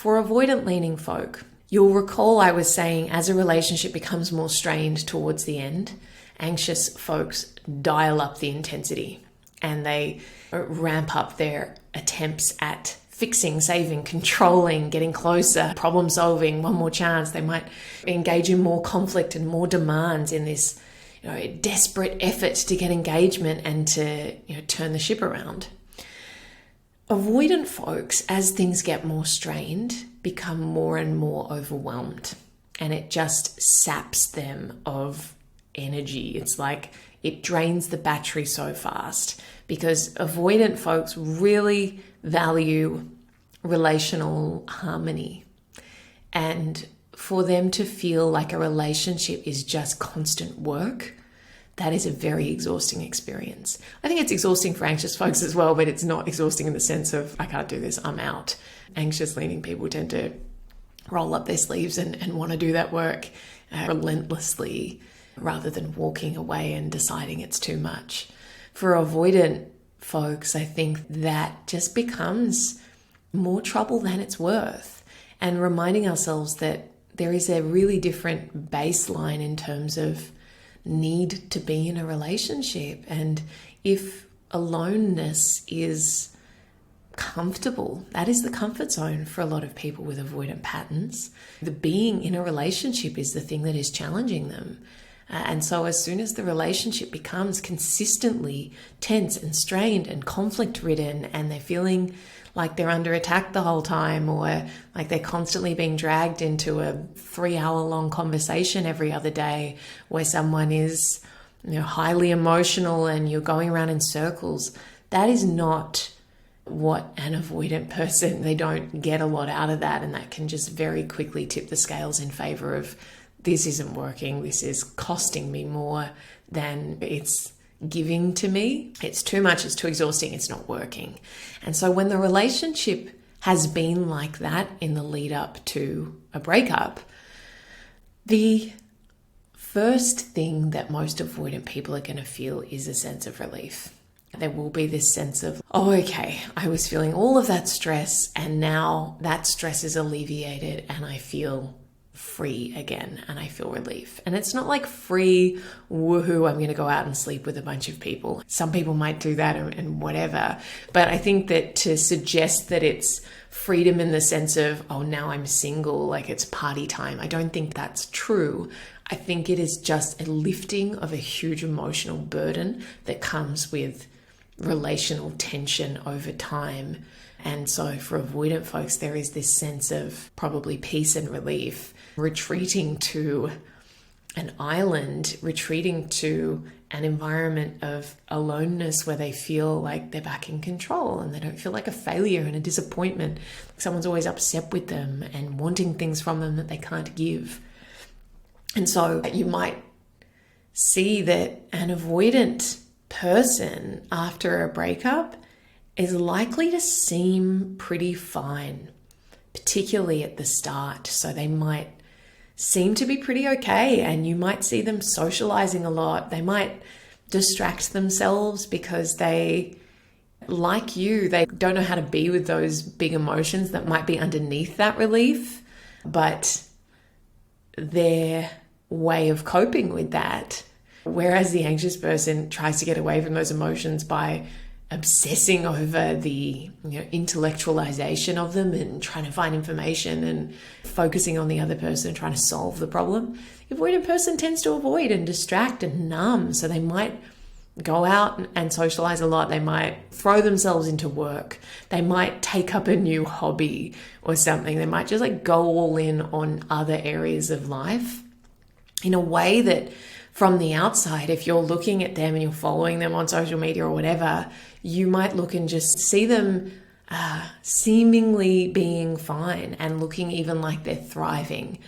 For avoidant leaning folk, you'll recall I was saying as a relationship becomes more strained towards the end, anxious folks dial up the intensity and they ramp up their attempts at fixing, saving, controlling, getting closer, problem solving, one more chance. They might engage in more conflict and more demands in this desperate effort to get engagement and to turn the ship around. Avoidant folks, as things get more strained, become more and more overwhelmed, and it just saps them of energy. It's like it drains the battery so fast, because avoidant folks really value relational harmony, and for them to feel like a relationship is just constant work, that is a very exhausting experience. I think it's exhausting for anxious folks as well, but it's not exhausting in the sense of, I can't do this, I'm out. Anxious leaning people tend to roll up their sleeves and want to do that work relentlessly rather than walking away and deciding it's too much. For avoidant folks, I think that just becomes more trouble than it's worth, and reminding ourselves that there is a really different baseline in terms of need to be in a relationship. And if aloneness is comfortable, that is the comfort zone for a lot of people with avoidant patterns, the being in a relationship is the thing that is challenging them. And so as soon as the relationship becomes consistently tense and strained and conflict ridden, and they're feeling like they're under attack the whole time, or like they're constantly being dragged into a 3-hour-long conversation every other day where someone is highly emotional and you're going around in circles, that is not what an avoidant person, they don't get a lot out of that, and that can just very quickly tip the scales in favor of, this isn't working, this is costing me more than it's giving to me. It's too much, it's too exhausting, it's not working. And so when the relationship has been like that in the lead up to a breakup, the first thing that most avoidant people are going to feel is a sense of relief. There will be this sense of, oh, okay, I was feeling all of that stress and now that stress is alleviated and I feel free again and I feel relief. And it's not like free, woohoo, I'm going to go out and sleep with a bunch of people. Some people might do that and whatever. But I think that to suggest that it's freedom in the sense of, oh, now I'm single, like it's party time, I don't think that's true. I think it is just a lifting of a huge emotional burden that comes with relational tension over time. And so for avoidant folks, there is this sense of probably peace and relief, retreating to an island, retreating to an environment of aloneness where they feel like they're back in control and they don't feel like a failure and a disappointment, like someone's always upset with them and wanting things from them that they can't give. And so you might see that an avoidant person after a breakup is likely to seem pretty fine, particularly at the start. So they might seem to be pretty okay, and you might see them socializing a lot. They might distract themselves because they, like you, they don't know how to be with those big emotions that might be underneath that relief, but their way of coping with that, whereas the anxious person tries to get away from those emotions by obsessing over the intellectualization of them and trying to find information and focusing on the other person and trying to solve the problem. The avoidant person tends to avoid and distract and numb. So they might go out and socialize a lot. They might throw themselves into work. They might take up a new hobby or something. They might just go all in on other areas of life in a way that from the outside, if you're looking at them and you're following them on social media or whatever, you might look and just see them seemingly being fine and looking even like they're thriving.